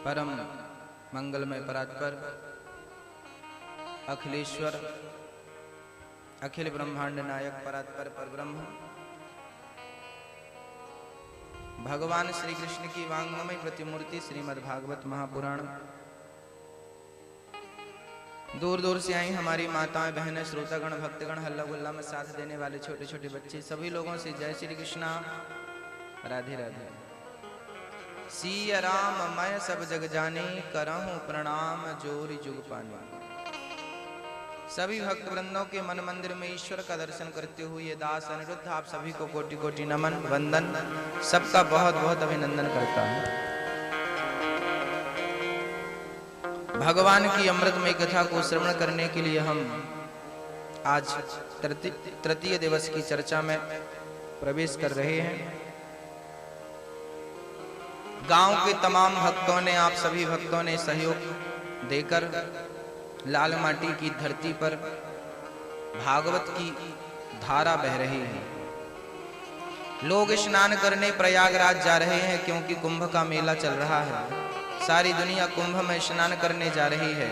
परम मंगलमय परात्पर अखिलेश्वर अखिल ब्रह्मांड नायक परात्पर परब्रह्म भगवान श्री कृष्ण की वांग्मय प्रतिमूर्ति श्रीमद् भागवत महापुराण। दूर दूर से आई हमारी माताएं बहनें श्रोतागण भक्तगण हल्ला गुल्ला में साथ देने वाले छोटे छोटे बच्चे सभी लोगों से जय श्री कृष्णा राधे राधे। सिया राम मैं सब जग जाने करहूं प्रणाम जोरी जुग पाने। सभी भक्त वृंदों के मन मंदिर में ईश्वर का दर्शन करते हुए ये दास अनिरुद्ध आप सभी को कोटि कोटि नमन वंदन सबका बहुत बहुत अभिनंदन करता हूं। भगवान की अमृतमय कथा को श्रवण करने के लिए हम आज तृतीय दिवस की चर्चा में प्रवेश कर रहे हैं। गांव के तमाम भक्तों ने आप सभी भक्तों ने सहयोग देकर लाल माटी की धरती पर भागवत की धारा बह रही है। लोग स्नान करने प्रयागराज जा रहे हैं क्योंकि कुंभ का मेला चल रहा है। सारी दुनिया कुंभ में स्नान करने जा रही है,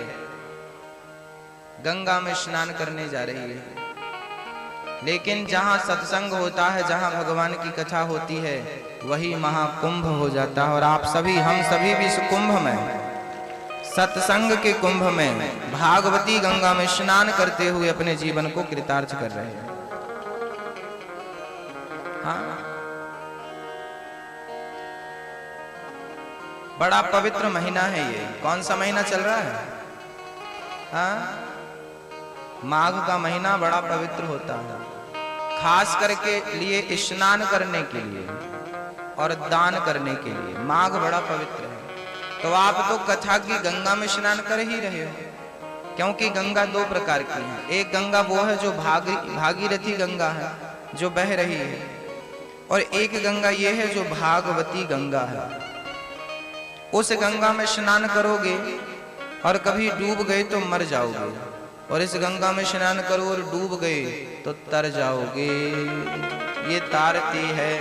गंगा में स्नान करने जा रही है। लेकिन जहां सत्संग होता है, जहां भगवान की कथा होती है, वही महाकुंभ हो जाता है। और आप सभी हम सभी भी इस कुंभ में सत्संग के कुंभ में भागवती गंगा में स्नान करते हुए अपने जीवन को कृतार्थ कर रहे हैं। हाँ, बड़ा पवित्र महीना है ये। कौन सा महीना चल रहा है? हाँ, माघ का महीना बड़ा पवित्र होता है, खास करके लिए स्नान करने के लिए और दान करने के लिए माघ बड़ा पवित्र है। तो आप तो कथा की गंगा में स्नान कर ही रहे हो, क्योंकि गंगा दो प्रकार की है। एक गंगा वो है जो भागीरथी गंगा है जो बह रही है, और एक गंगा ये है जो भागवती गंगा है। उस गंगा में स्नान करोगे और कभी डूब गए तो मर जाओगे, और इस गंगा में स्नान करो और डूब गए तो तर जाओगे। ये तारती है,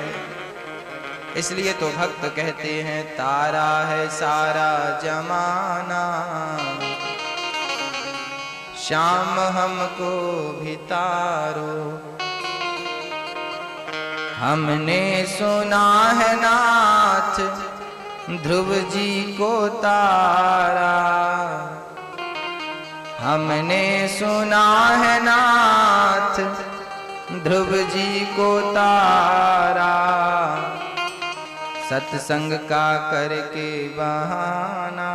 इसलिए तो भक्त कहते हैं तारा है सारा जमाना, श्याम हमको भी तारो। हमने सुना है नाथ ध्रुव जी को तारा, हमने सुना है नाथ ध्रुव जी को तारा। सत्संग का करके बहाना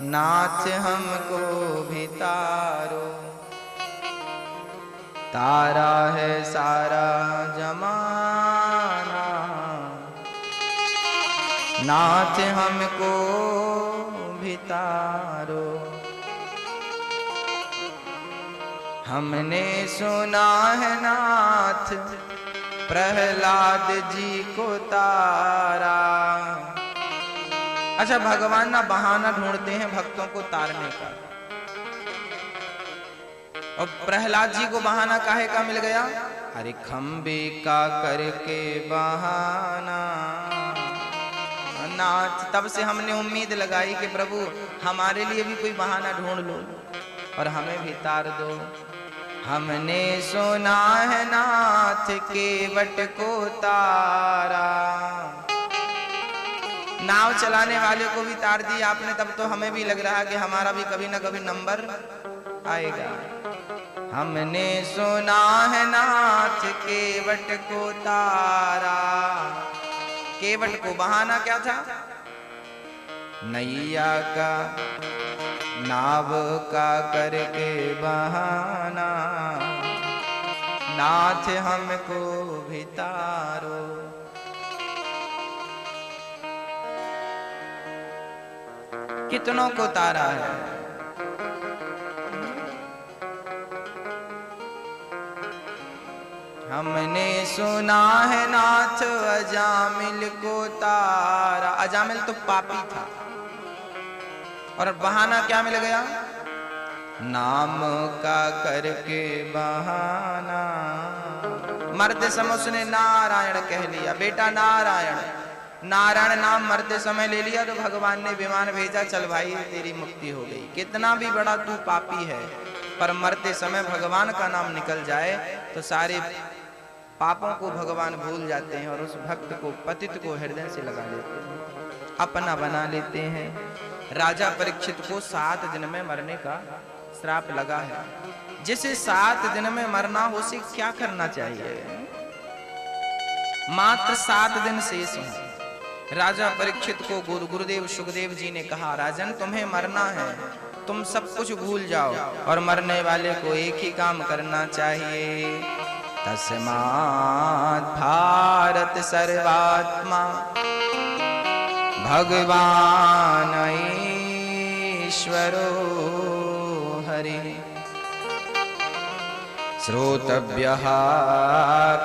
नाथ हमको भी तारो। तारा है सारा जमाना, नाथ हमको भी तारो। हमने सुना है नाथ प्रहलाद जी को तारा। अच्छा, भगवान ना बहाना ढूंढते हैं भक्तों को तारने का, और प्रहलाद जी को बहाना काहे का मिल गया? अरे खंबे का करके बहाना नाथ। तब से हमने उम्मीद लगाई कि प्रभु हमारे लिए भी कोई बहाना ढूंढ लो और हमें भी तार दो। हमने सुना है नाथ केवट को तारा। नाव चलाने वाले को भी तार दी आपने, तब तो हमें भी लग रहा है कि हमारा भी कभी ना कभी नंबर आएगा। हमने सुना है नाथ केवट को तारा। केवट को बहाना क्या था? नैया का नाव का करके बहाना नाथ हमको भी तारो। कितनों को तारा है? हमने सुना है नाथ अजामिल को तारा। अजामिल तो पापी था, और बहाना क्या मिल गया? नाम का करके बहाना। मरते समय उसने नारायण कह लिया। बेटा नारायण, नारायण नाम मरते समय ले लिया तो भगवान ने विमान भेजा, चल भाई तेरी मुक्ति हो गई। कितना भी बड़ा तू पापी है, पर मरते समय भगवान का नाम निकल जाए तो सारे पापों को भगवान भूल जाते हैं और उस भक्त को, पतित को हृदय से लगा लेते हैं, अपना बना लेते हैं। राजा परीक्षित को 7 दिन में मरने का श्राप लगा है। जिसे 7 दिन में मरना हो, उसे क्या करना चाहिए? मात्र 7 दिन शेष हैं। राजा परीक्षित को गुरुदेव सुखदेव जी ने कहा, राजन तुम्हें मरना है, तुम सब कुछ भूल जाओ और मरने वाले को एक ही काम करना चाहिए। तस्मात् भारत सर्वात्मा भगवान ईश्वरो हरि श्रोतव्यः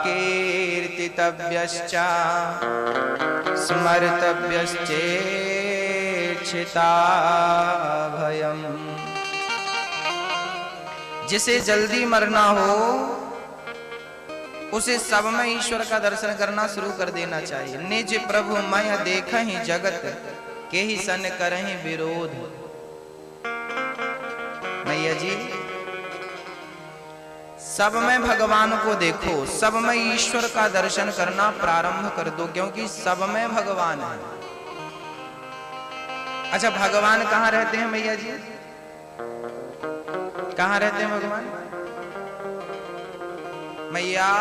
कीर्तितव्यश्च स्मर्तव्यश्चेक्षिताभयम्। जिसे जल्दी मरना हो उसे सब में ईश्वर का दर्शन करना शुरू कर देना चाहिए। निज प्रभु मैं देखहि जगत के ही सन करहि विरोध। मैया जी, सब में भगवान को देखो, सब में ईश्वर का दर्शन करना प्रारंभ कर दो, क्योंकि सब में भगवान है। अच्छा, भगवान कहाँ रहते हैं मैया जी? कहाँ रहते हैं भगवान? मैया,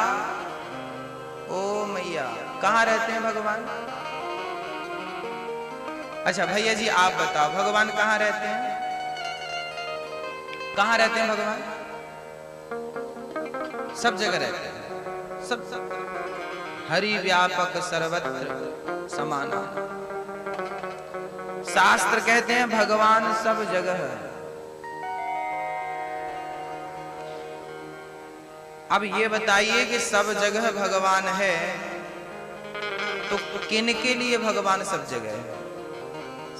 ओ मैया, कहाँ रहते हैं भगवान? अच्छा भैया जी आप बताओ, भगवान कहाँ रहते हैं? कहाँ रहते हैं भगवान? सब जगह रहते हैं, सब हरि व्यापक सर्वत्र समाना। शास्त्र कहते हैं भगवान सब जगह है। अब ये बताइए कि सब जगह भगवान है तो किन के लिए भगवान सब जगह है?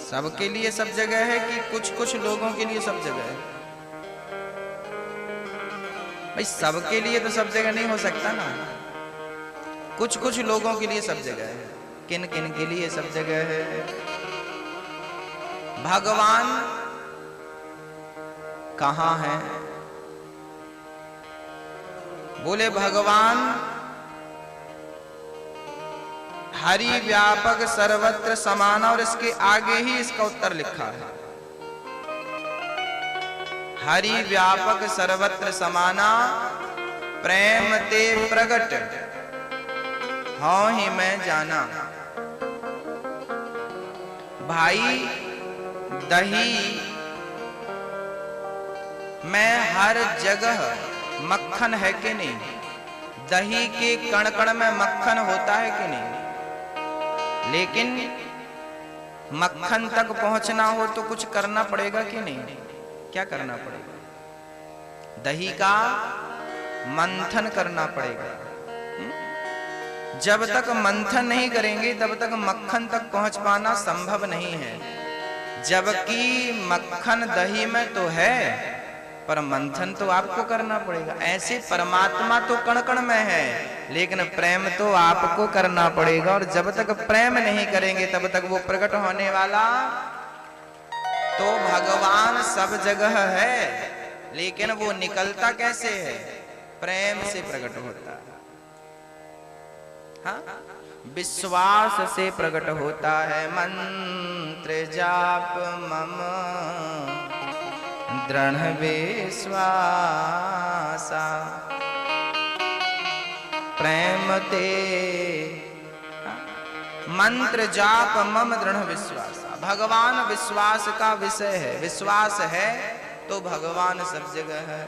सबके लिए सब जगह है कि कुछ कुछ लोगों के लिए सब जगह है? भाई सबके लिए तो सब जगह नहीं हो सकता ना, कुछ कुछ लोगों के लिए सब जगह है। किन किन के लिए सब जगह है? भगवान कहाँ है? बोले भगवान हरि व्यापक सर्वत्र समान, और इसके आगे ही इसका उत्तर लिखा है। हरि व्यापक सर्वत्र समाना, प्रेम ते प्रगट हाँ ही मैं जाना। भाई दही मैं हर जगह मक्खन है कि नहीं? दही के कण कण में मक्खन होता है कि नहीं? लेकिन मक्खन तक पहुंचना हो तो कुछ करना पड़ेगा कि नहीं? क्या करना पड़ेगा? दही का मंथन करना पड़ेगा। जब तक मंथन नहीं करेंगे तब तक मक्खन तक पहुंच पाना संभव नहीं है। जबकि मक्खन दही में तो है पर मंथन तो आपको करना पड़ेगा। ऐसे परमात्मा तो कण कण में है, लेकिन प्रेम तो आपको करना पड़ेगा, और जब तक प्रेम नहीं करेंगे तब तक वो प्रकट होने वाला। तो भगवान सब जगह है, लेकिन वो निकलता कैसे है? प्रेम से प्रकट होता है। हाँ? विश्वास से प्रकट होता है। मंत्र जाप मम दृढ़ विश्वासा, प्रेम ते मंत्र जाप मम दृढ़ विश्वासा। भगवान विश्वास का विषय है। विश्वास है तो भगवान सब जगह है।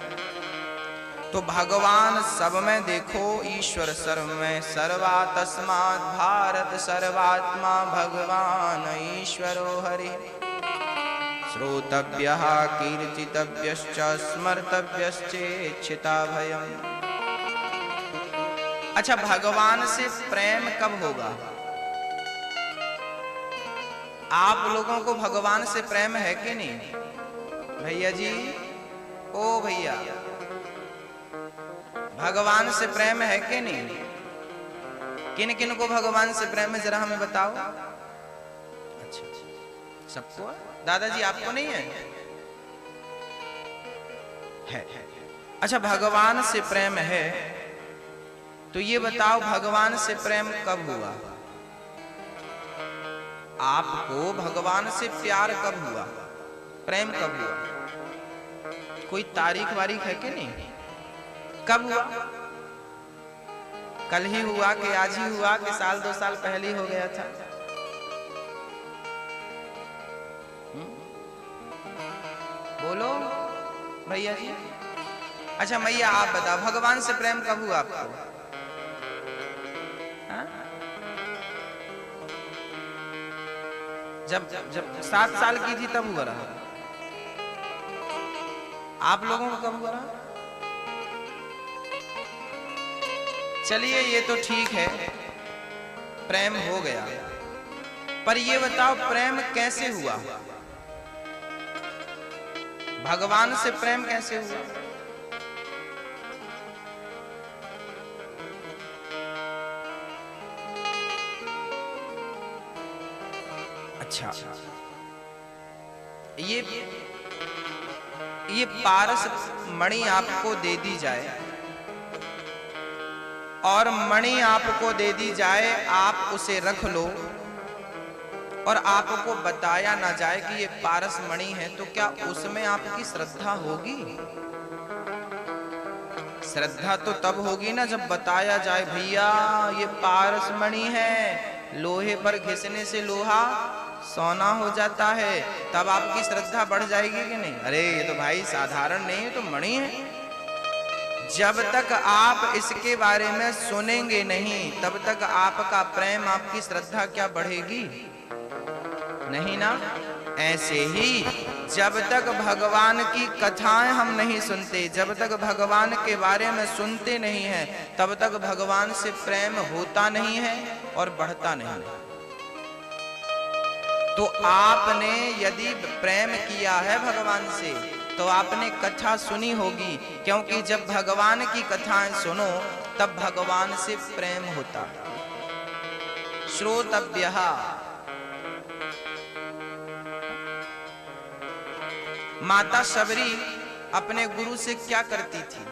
तो भगवान सब में देखो, ईश्वर सर्व में सर्वा, तस्मात् भारत सर्वात्मा भगवान ईश्वरो हरि श्रोतव्यः कीर्तितव्यश्च स्मर्तव्यश्चेक्षिताभयम्। अच्छा, भगवान से प्रेम कब होगा? आप लोगों को भगवान से प्रेम है कि नहीं? भैया जी, ओ भैया, भगवान से प्रेम है कि नहीं? किन किन को भगवान से प्रेम है जरा हमें बताओ। अच्छा सबको? दादाजी आपको नहीं है? है। अच्छा भगवान से प्रेम है तो ये बताओ भगवान से प्रेम कब हुआ? आपको भगवान से प्यार कब हुआ, प्रेम कब हुआ? कोई तारीख वारीख है कि नहीं? कब हुआ? कल ही हुआ कि आज ही हुआ कि साल 2 साल पहले ही हो गया था? बोलो भैया जी। अच्छा मैया आप बताओ भगवान से प्रेम कब हुआ आपको? हा? जब 7 साल की थी तब हुआ रहा। आप लोगों को कब हुआ रहा? चलिए ये तो ठीक है, प्रेम हो गया, पर ये बताओ प्रेम कैसे हुआ? भगवान से प्रेम कैसे हुआ? अच्छा ये पारस मणि आपको दे दी जाए और मणि आपको दे दी जाए, आप उसे रख लो और आपको बताया ना जाए कि ये पारस मणि है, तो क्या उसमें आपकी श्रद्धा होगी? श्रद्धा तो तब होगी ना जब बताया जाए भैया ये पारस मणि है, लोहे पर घिसने से लोहा सोना हो जाता है, तब आपकी श्रद्धा बढ़ जाएगी कि नहीं? अरे ये तो भाई साधारण नहीं है, तो मणि है। जब तक आप इसके बारे में सुनेंगे नहीं तब तक आपका प्रेम, आपकी श्रद्धा क्या बढ़ेगी? नहीं ना। ऐसे ही जब तक भगवान की कथाएं हम नहीं सुनते, जब तक भगवान के बारे में सुनते नहीं हैं, तब तक भगवान से प्रेम होता नहीं है और बढ़ता नहीं है। तो आपने यदि प्रेम किया है भगवान से तो आपने कथा सुनी होगी, क्योंकि जब भगवान की कथाएं सुनो तब भगवान से प्रेम होता है। श्रोतव्यः। माता शबरी अपने गुरु से क्या करती थी?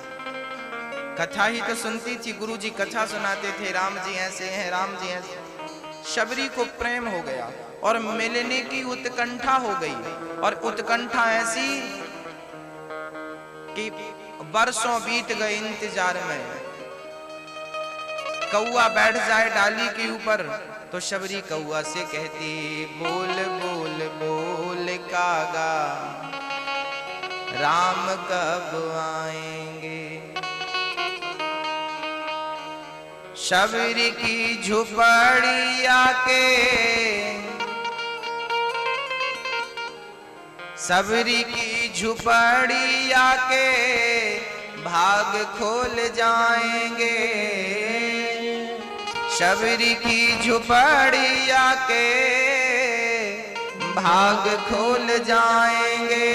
कथा ही तो सुनती थी, गुरु जी कथा सुनाते थे, राम जी ऐसे हैं, राम जी ऐसे। शबरी को प्रेम हो गया और मिलने की उत्कंठा हो गई, और उत्कंठा ऐसी कि बरसों बीत गए इंतजार में। कौआ बैठ जाए डाली के ऊपर तो शबरी कौआ से कहती, बोल बोल बोल कागा राम कब आएंगे। शबरी की झुपड़ी आके, शबरी की झुपड़ी आके भाग खोल जाएंगे। शबरी की झुपड़ी आके भाग खोल जाएंगे।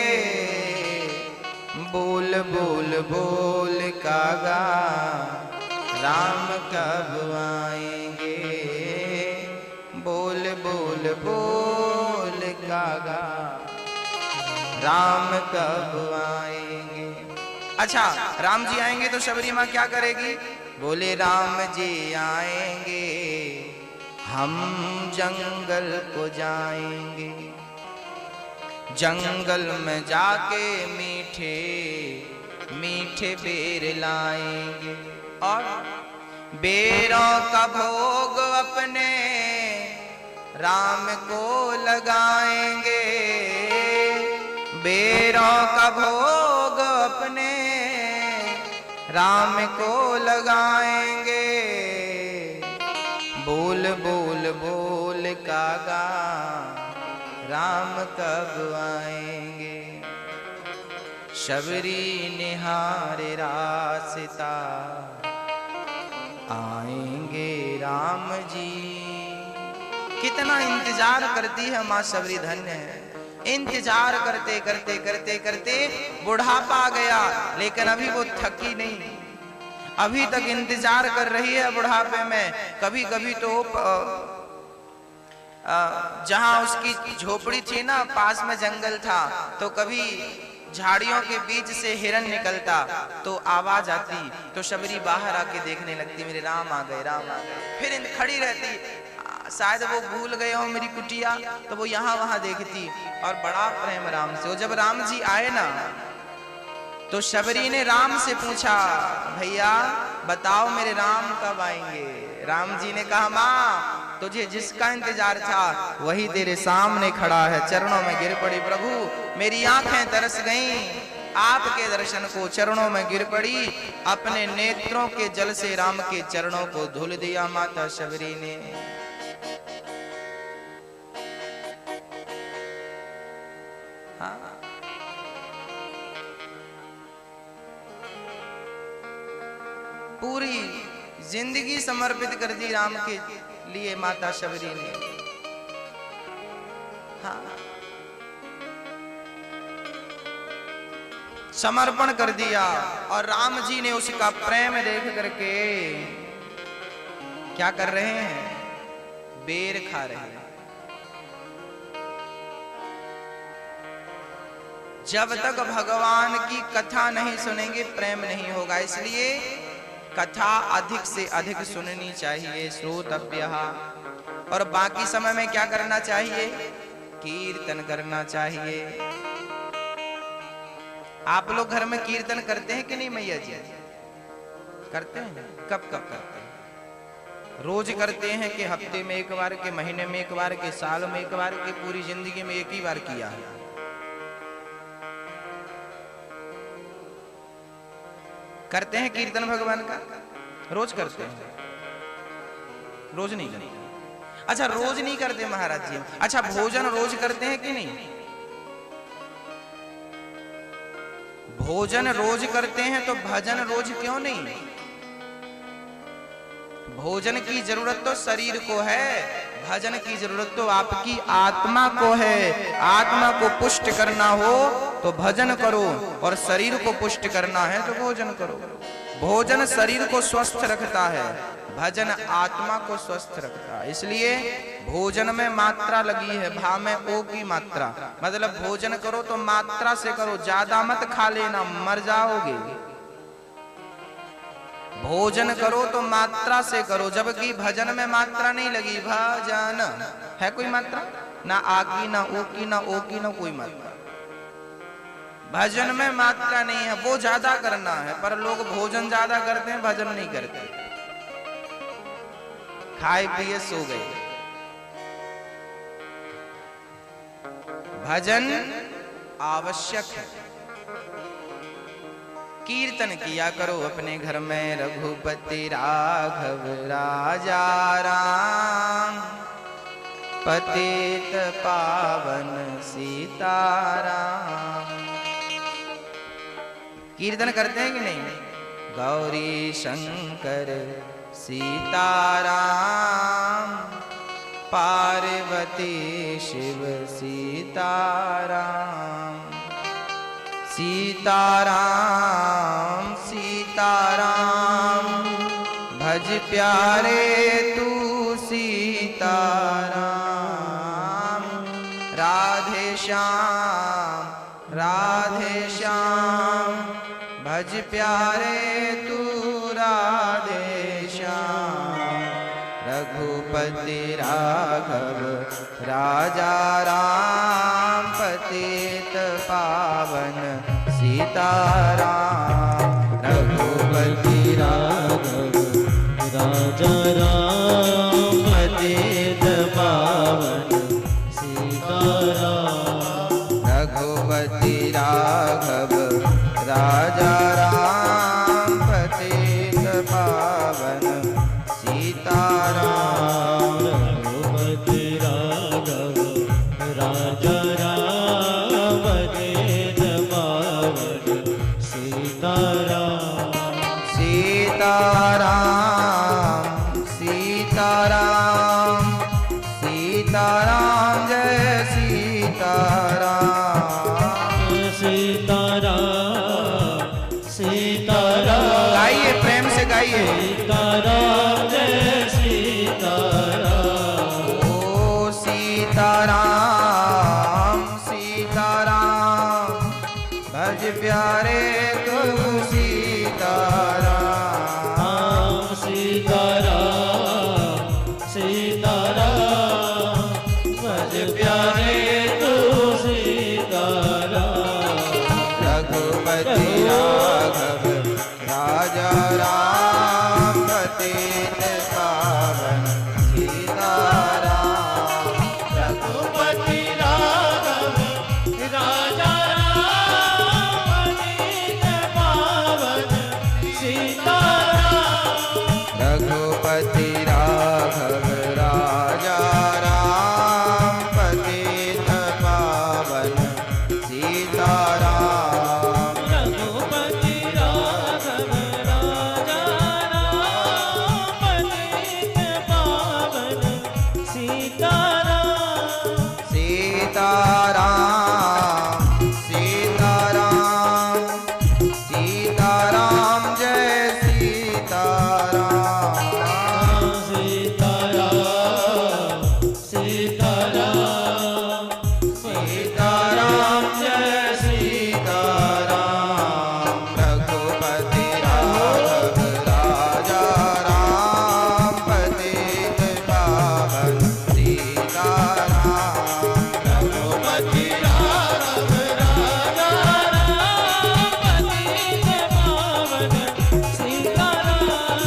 बोल बोल बोल कागा राम कब आएंगे। बोल बोल बोल कागा राम कब आएंगे। अच्छा राम जी आएंगे तो शबरी माँ क्या करेगी? बोले राम जी आएंगे हम जंगल को जाएंगे, जंगल में जाके मीठे मीठे बेर लाएंगे और बेरों का भोग अपने राम को लगाएंगे। बेरों का भोग अपने राम को लगाएंगे। बोल बोल बोल कागा राम कब आएंगे। शबरी निहारे रास्ता आएंगे राम जी। कितना इंतजार करती है माँ शबरी, धन्य है। इंतजार करते करते करते करते बुढ़ापा आ गया, लेकिन अभी वो थकी नहीं। अभी तक इंतजार कर रही है बुढ़ापे में। कभी कभी तो जहां उसकी झोपड़ी थी ना, पास में जंगल था, तो कभी झाड़ियों के बीच से हिरन निकलता तो आवाज आती, तो शबरी बाहर आके देखने लगती, मेरे राम आ गए, राम आ गए। फिर खड़ी रहती, शायद वो भूल गए हो मेरी कुटिया, तो वो यहाँ वहां देखती और बड़ा प्रेम राम से। जब राम जी आए ना, तो शबरी ने राम से पूछा, भैया बताओ मेरे राम कब आएंगे? राम जी ने कहा, माँ तुझे जिसका इंतजार था वही तेरे सामने खड़ा है। चरणों में गिर पड़ी, प्रभु मेरी आंखें तरस गईं आपके दर्शन को। चरणों में गिर पड़ी, अपने नेत्रों के जल से राम के चरणों को धुल दिया माता शबरी ने। हाँ, पूरी जिंदगी समर्पित कर दी राम के लिए माता शबरी ने। हाँ, समर्पण कर दिया। और राम जी ने उसका प्रेम देख करके क्या कर रहे हैं? बेर खा रहे हैं। जब तक भगवान की कथा नहीं सुनेंगे प्रेम नहीं होगा। इसलिए कथा अधिक से अधिक सुननी चाहिए, श्रोतव्य। और बाकी समय में क्या करना चाहिए? कीर्तन करना चाहिए। आप लोग घर में कीर्तन करते हैं कि नहीं मैया जी? करते हैं? कब कब करते हैं? रोज करते हैं कि हफ्ते में एक बार, के महीने में एक बार, के साल में एक बार, के पूरी जिंदगी में एक ही बार किया है? करते हैं कीर्तन भगवान का? रोज करते हैं? रोज नहीं करते? अच्छा, रोज नहीं करते महाराज जी। अच्छा, भोजन रोज करते हैं कि नहीं? भोजन रोज करते हैं तो भजन रोज क्यों नहीं? भोजन की जरूरत तो शरीर को है, भजन की जरूरत तो आपकी आत्मा को है। आत्मा को पुष्ट करना हो तो भजन करो, और शरीर को पुष्ट करना है तो भोजन करो। भोजन शरीर को स्वस्थ रखता है, भजन आत्मा को स्वस्थ रखता है। इसलिए भोजन में मात्रा लगी है, भा में ओ की मात्रा। मतलब भोजन करो तो मात्रा से करो, ज्यादा मत खा लेना, मर जाओगे। भोजन करो तो मात्रा से करो, जबकि भजन में मात्रा नहीं लगी। भजन है कोई मात्रा? ना आ की, ना ओ की, ना ओ की, ना कोई मात्रा। भजन में मात्रा नहीं है, वो ज्यादा करना है। पर लोग भोजन ज्यादा करते हैं, भजन नहीं करते। खाए पिए सो गए। भजन आवश्यक है। कीर्तन किया करो अपने घर में, रघुपति राघव राजा राम, पतित पावन सीताराम। कीर्तन करते हैं कि नहीं? गौरी शंकर सीताराम, पार्वती शिव सीताराम। सीताराम सीताराम, भज प्यारे तू सीताराम। राधे श्याम राधे श्याम, भज प्यारे तू राधे श्याम। रघुपति राघव राजा राम, पतित पावन सीताराम। रघुपति राघव राजा राम, पतित पावन सीताराम। रघुपति राघव राजा राम, पतित पावन सीताराम। रघुपति राघव राजा राम, पतित पावन सीताराम। सीताराम सीताराम सीताराम, जय सीताराम। सीताराम सीताराम, गाइए प्रेम से राघव राजा राम पतित पावन सीताराम। रघुपति राघव राजा राम पतित पावन सीताराम। सीताराम सीताराम सीताराम जय सीताराम। सीताराम सीताराम सीताराम जय सीताराम। रघुपति राघव राजा राम पतित पावन सीताराम। रघुपति राघव राजा राम पतित पावन सीताराम।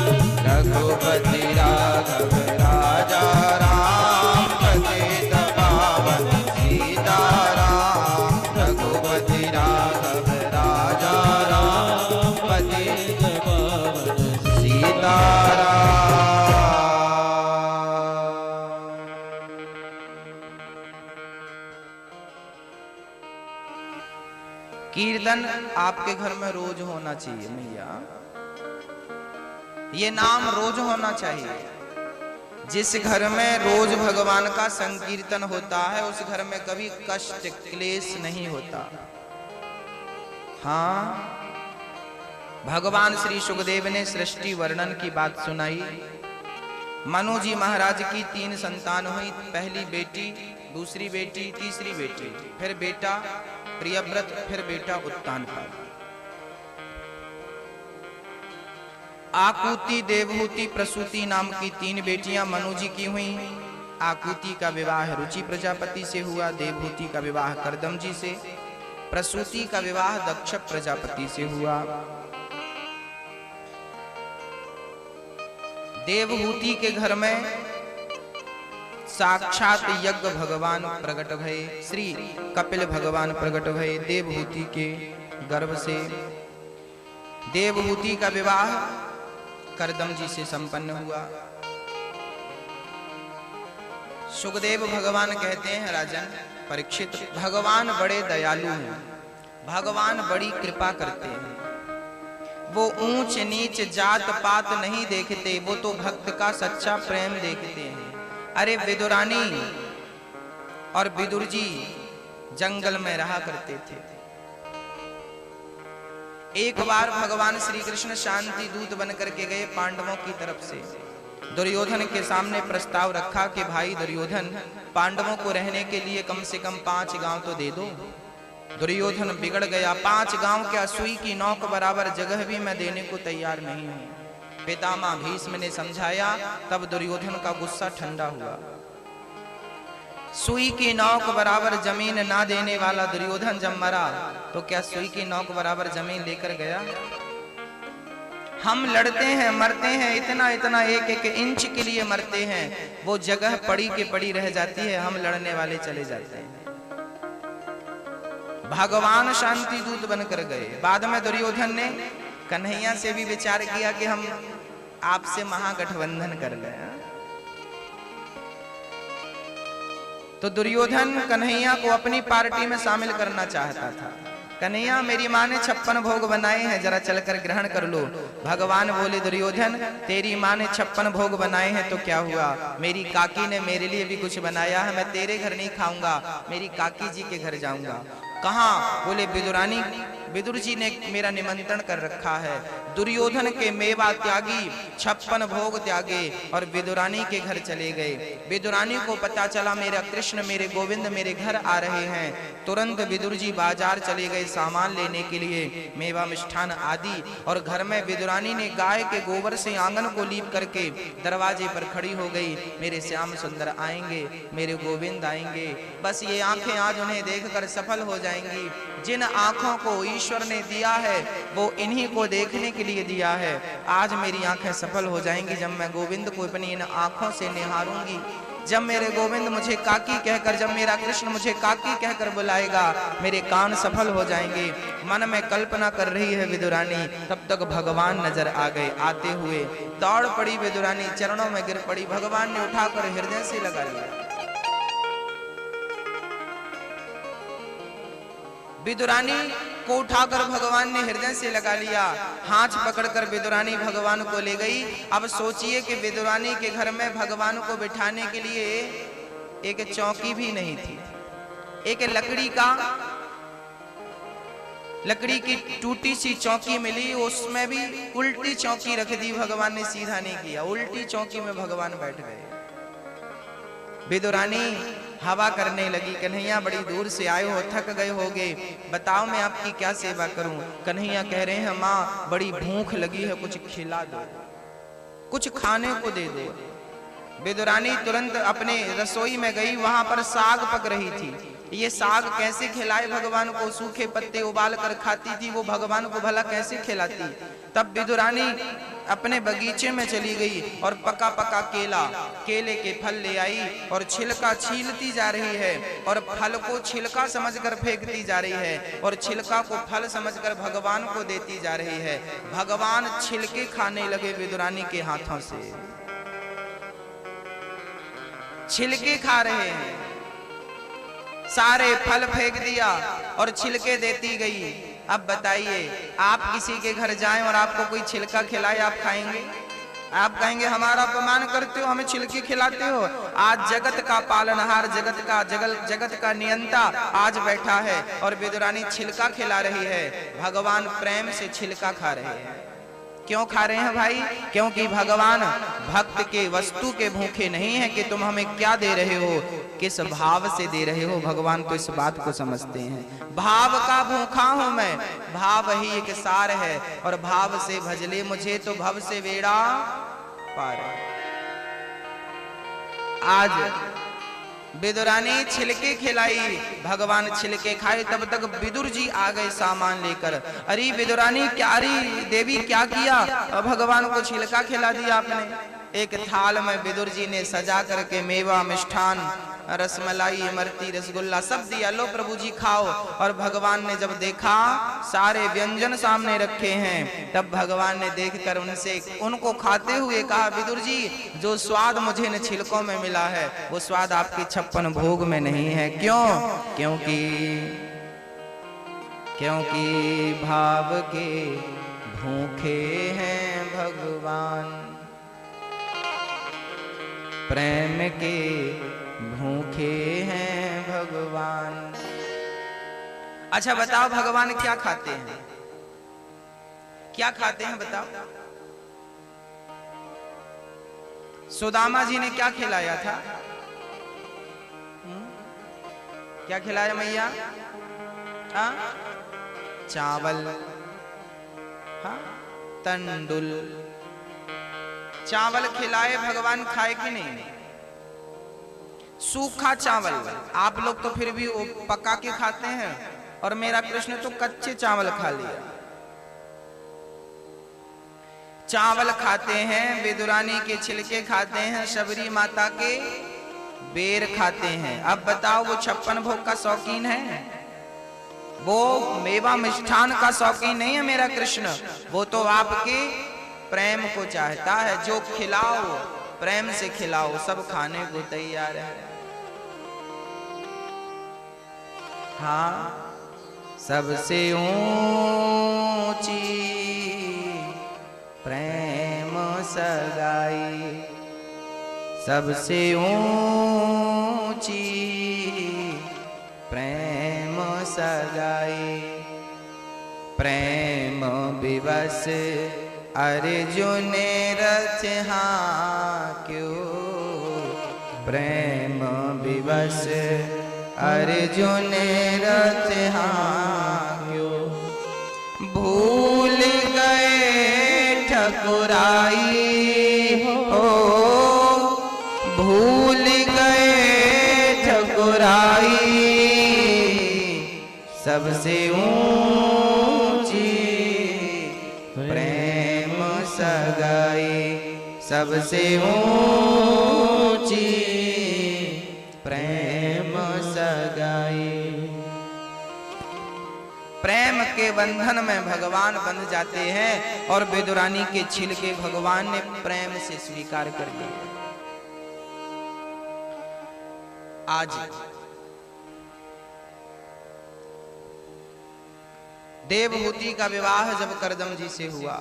रघुपति राघव राजा राम पतित पावन सीताराम। रघुपति राघव राजा राम पतित पावन सीताराम। कीर्तन आपके घर में रोज होना चाहिए मैया, ये नाम रोज होना चाहिए। जिस घर में रोज भगवान का संकीर्तन होता है उस घर में कभी कष्ट क्लेश नहीं होता। हाँ, भगवान श्री सुखदेव ने सृष्टि वर्णन की बात सुनाई। मनु जी महाराज की 3 संतान हुई, पहली बेटी, दूसरी बेटी, तीसरी बेटी, फिर बेटा प्रियव्रत, फिर बेटा उत्तानपाद। आकुति, देवहूति, प्रसूति नाम की 3 बेटियां मनु जी की हुई। आकुति का विवाह रुचि प्रजापति से हुआ, देवहूति का विवाह कर्दम जी से, प्रसूति का विवाह दक्ष प्रजापति से हुआ। देवहूति के घर में साक्षात यज्ञ भगवान प्रकट भये, श्री कपिल भगवान प्रकट भये देवहूति के गर्भ से। देवहूति का विवाह कर्दम जी से संपन्न हुआ। सुखदेव भगवान कहते हैं, राजन परीक्षित, भगवान बड़े दयालु हैं, भगवान बड़ी कृपा करते हैं। वो ऊंच नीच जात पात नहीं देखते, वो तो भक्त का सच्चा प्रेम देखते हैं। अरे विदुरानी और विदुर जी जंगल में रहा करते थे। एक बार भगवान श्री कृष्ण शांति दूत बन करके गए पांडवों की तरफ से। दुर्योधन के सामने प्रस्ताव रखा कि भाई दुर्योधन, पांडवों को रहने के लिए कम से कम 5 गांव तो दे दो। दुर्योधन बिगड़ गया, 5 गांव क्या, सुई की नोक बराबर जगह भी मैं देने को तैयार नहीं हूं। पितामह भीष्म ने समझाया, तब दुर्योधन का गुस्सा ठंडा हुआ। सुई की नोक बराबर जमीन ना देने वाला दुर्योधन जब मरा तो क्या सुई की नोक बराबर जमीन लेकर गया? हम लड़ते हैं, मरते हैं, इतना इतना एक एक इंच के लिए मरते हैं, वो जगह पड़ी के पड़ी रह जाती है, हम लड़ने वाले चले जाते हैं। भगवान शांति दूत बनकर गए। बाद में दुर्योधन ने कन्हैया से भी विचार किया कि हम आपसे महागठबंधन कर लें। तो दुर्योधन कन्हैया को अपनी पार्टी में शामिल करना चाहता था। कन्हैया, मेरी माँ ने 56 भोग बनाए हैं, जरा चलकर ग्रहण कर लो। भगवान बोले, दुर्योधन तेरी माँ ने 56 भोग बनाए हैं तो क्या हुआ, मेरी काकी ने मेरे लिए भी कुछ बनाया है, मैं तेरे घर नहीं खाऊंगा, मेरी काकी जी के घर जाऊंगा। कहाँ? बोले विदुरानी, विदुर जी ने मेरा निमंत्रण कर रखा है। दुर्योधन के मेवा त्यागी, 56 भोग त्यागे और विदुरानी के घर चले गए। विदुरानी को पता चला मेरा कृष्ण, मेरे गोविंद मेरे घर आ रहे हैं। तुरंत विदुर जी बाजार चले गए सामान लेने के लिए, मेवा मिष्ठान आदि। और घर में विदुरानी ने गाय के गोबर से आंगन को लीप करके दरवाजे पर खड़ी हो गई। मेरे श्याम सुंदर आएंगे, मेरे गोविंद आएंगे, बस ये आंखें आज उन्हें देखकर सफल हो जाएंगी। जिन आंखों को ईश्वर ने दिया है वो इन्हीं को देखने के लिए दिया है। आज मेरी आंखें सफल हो जाएंगी जब मैं गोविंद को अपनी इन आंखों से निहारूंगी। जब मेरे गोविंद मुझे काकी कहकर, जब मेरा कृष्ण मुझे काकी कहकर बुलाएगा, मेरे कान सफल हो जाएंगे। मन में कल्पना कर रही है विदुरानी। तब तक भगवान नजर आ गए। आते हुए दौड़ पड़ी विदुरानी, चरणों में गिर पड़ी। भगवान ने उठाकर हृदय से लगा लिया। विदुरानी को उठाकर भगवान ने हृदय से लगा लिया। हाथ पकड़कर विदुरानी भगवान को ले गई। अब सोचिए कि विदुरानी के घर में भगवान को बिठाने के लिए एक चौकी भी नहीं थी। एक लकड़ी की टूटी सी चौकी मिली, उसमें भी उल्टी चौकी रख दी भगवान ने, सीधा नहीं किया। उल्टी चौकी में भगवान बैठ गए। विदुरानी हवा करने लगी। कन्हैया बड़ी दूर से आए हो, थक गए होगे, बताओ मैं आपकी क्या सेवा करूं। कन्हैया कह रहे हैं माँ बड़ी भूख लगी है, कुछ खिला दो, कुछ खाने को दे दो। विदुरानी तुरंत अपने रसोई में गई। वहां पर साग पक रही थी। ये साग कैसे खिलाए भगवान को? सूखे पत्ते उबाल कर खाती थी वो, भगवान को भला कैसे खिलाती? तब विदुरानी अपने बगीचे में चली गई और पका पका केले के फल ले आई और छिलका छीलती जा रही है और फल को छिलका समझकर फेंकती जा रही है और छिलका को फल समझकर भगवान को देती जा रही है। भगवान छिलके खाने लगे विदुरानी के हाथों से, छिलके खा रहे हैं। सारे फल फेंक दिया और छिलके देती गई। अब बताइए, आप किसी के घर जाएं और आपको कोई छिलका खिलाए, आप खाएंगे? आप कहेंगे हमारा अपमान करते हो, हमें छिलके खिलाते हो। आज जगत का पालनहार, जगत का नियंता आज बैठा है और विदुरानी छिलका खिला रही है। भगवान प्रेम से छिलका खा रहे हैं। क्यों खा रहे हैं भाई? क्योंकि भगवान भक्त के वस्तु के भूखे नहीं है कि तुम हमें क्या दे रहे हो, किस भाव से दे रहे हो। भगवान तो इस बात को समझते हैं। भाव का भूखा हूं मैं, भाव ही एक सार है और भाव से भजले मुझे तो भव से बेड़ा पार। आज विदुरानी छिलके खिलाई, भगवान छिलके खाए। तब तक विदुर जी आ गए सामान लेकर। अरे विदुरानी क्या, अरे देवी क्या किया? भगवान को छिलका खिला दिया आपने। एक थाल में विदुर जी ने सजा करके मेवा, मिष्ठान, रसमलाई, इमरती, रसगुल्ला सब दिया, लो प्रभु जी खाओ। और भगवान ने जब देखा सारे व्यंजन सामने रखे हैं, तब भगवान ने देखकर उनको खाते हुए कहा, विदुर जी जो स्वाद मुझे इन छिलकों में मिला है वो स्वाद आपके 56 भोग में नहीं है। क्यों? क्योंकि भाव के भूखे हैं भगवान, प्रेम के भूखे हैं भगवान। अच्छा बताओ भगवान क्या खाते हैं? क्या खाते हैं बताओ? सुदामा जी ने क्या खिलाया था? क्या खिलाया मैया? चावल, तंडुल, चावल खिलाए भगवान, खाए कि नहीं? सूखा चावल। आप लोग तो फिर भी वो पका के खाते हैं और मेरा कृष्ण तो कच्चे चावल खा लिया। चावल खाते हैं, विदुरानी के छिलके खाते हैं, शबरी माता के बेर खाते हैं। अब बताओ वो 56 भोग का शौकीन है? वो मेवा मिष्ठान का शौकीन नहीं है मेरा कृष्ण। वो तो आपके प्रेम को चाहता है। जो खिलाओ प्रेम से खिलाओ, सब खाने को तैयार है। हाँ, सबसे ऊंची प्रेम सगाई, सबसे ऊंची प्रेम सगाई। प्रेम विवश अर्जुन रथ क्यों, प्रेम विवश अर्जुन रथ क्यों। भूल गए ठकुराई हो, भूल गए ठकुराई, सबसे ऊंची प्रेम सगाई, सबसे ऊंची के बंधन में भगवान बंध जाते हैं और विदुरानी के छिलके भगवान ने प्रेम से स्वीकार कर लिए। आज देवहूति का विवाह जब कर्दम जी से हुआ,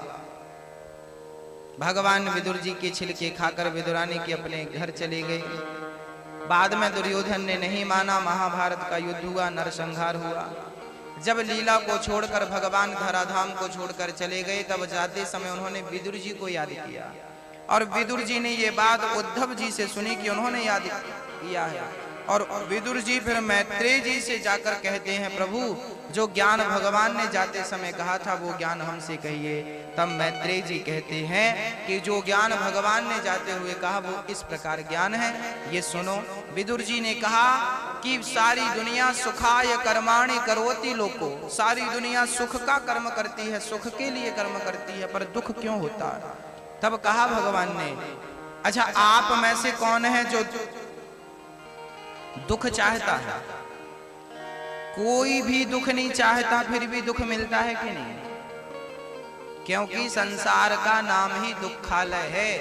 भगवान विदुर जी के छिलके खाकर विदुरानी के अपने घर चले गए। बाद में दुर्योधन ने नहीं माना, महाभारत का युद्ध हुआ, नरसंहार हुआ। जब लीला को छोड़कर भगवान धराधाम को छोड़कर चले गए, तब जाते समय उन्होंने विदुर जी को याद किया और विदुर जी ने ये बात उद्धव जी से सुनी कि उन्होंने याद किया है। और विदुर जी फिर मैत्रेय जी से जाकर कहते हैं, प्रभु जो ज्ञान भगवान ने जाते समय कहा था वो ज्ञान हमसे कहिए। तब मैत्रेय जी कहते हैं कि जो ज्ञान भगवान ने जाते हुए कहा वो इस प्रकार ज्ञान है, ये सुनो। विदुर जी ने कहा कि सारी दुनिया सुखाय कर्माणि करोति लोको, सारी दुनिया सुख का कर्म करती है, सुख के लिए कर्म करती है, पर दुख क्यों होता है? तब कहा भगवान ने, अच्छा आप में से कौन है जो दुख चाहता है? कोई भी दुख नहीं चाहता, फिर भी दुख मिलता है कि नहीं? क्योंकि संसार का नाम ही दुखालय है,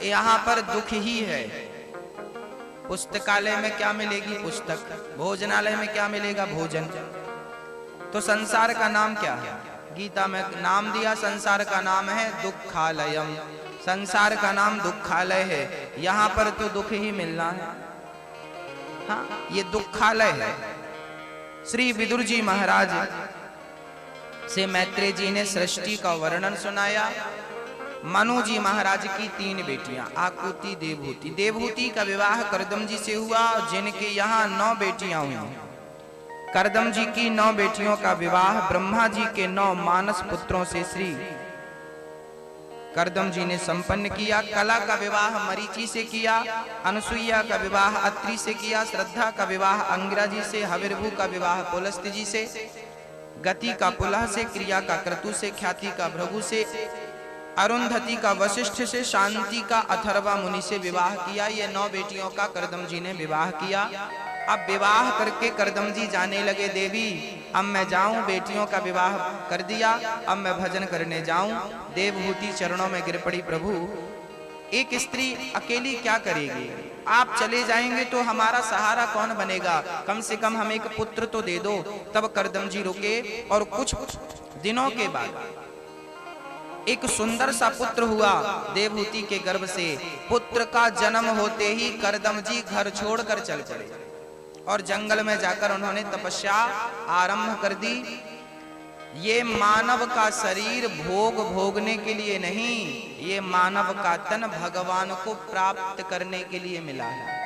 यहाँ पर दुख ही है। पुस्तकालय में क्या मिलेगी? पुस्तक। भोजनालय में क्या मिलेगा? भोजन। तो संसार का नाम क्या है? गीता में नाम दिया, संसार का नाम है दुखालयम। संसार का नाम दुखालय है, यहाँ पर तो दुख ही मिलना है। हाँ, ये दुखालय है। श्री विदुर जी महाराज से मैत्रेय जी ने सृष्टि का वर्णन सुनाया। मनु जी महाराज की 3 बेटियां, आकुति, देवहूति। देवहूति का विवाह कर्दम जी से हुआ, जिनके यहाँ 9 बेटियां हुई। कर्दम जी की 9 बेटियों का विवाह ब्रह्मा जी के 9 मानस पुत्रों से श्री कर्दम जी ने संपन्न किया। कला का विवाह मरीचि से किया, अनुसुईया का विवाह अत्रि से किया, श्रद्धा का विवाह अंगिरा जी से, हविर्भु का विवाह पुलस्त्य जी से, गति का पुलह से, क्रिया का क्रतु से, ख्याति का भृगु से, अरुंधति का वशिष्ठ से, शांति का अथर्वा मुनि से विवाह किया। ये 9 बेटियों का कर्दम जी ने विवाह किया। अब विवाह करके कर्दम जी जाने लगे, देवी अब मैं जाऊं, बेटियों का विवाह कर दिया, अब मैं भजन करने जाऊं। देवहूति चरणों में गिर पड़ी, प्रभु एक स्त्री अकेली क्या करेगी? आप चले जाएंगे तो हमारा सहारा कौन बनेगा? कम से कम हमें एक पुत्र तो दे दो। तब कर्दम जी रुके और कुछ दिनों के बाद एक सुंदर सा पुत्र हुआ देवहूति के गर्भ से। पुत्र का जन्म होते ही कर्दम जी घर छोड़कर चल पड़े और जंगल में जाकर उन्होंने तपस्या आरंभ कर दी। ये मानव का शरीर भोग भोगने के लिए नहीं, ये मानव का तन भगवान को प्राप्त करने के लिए मिला है।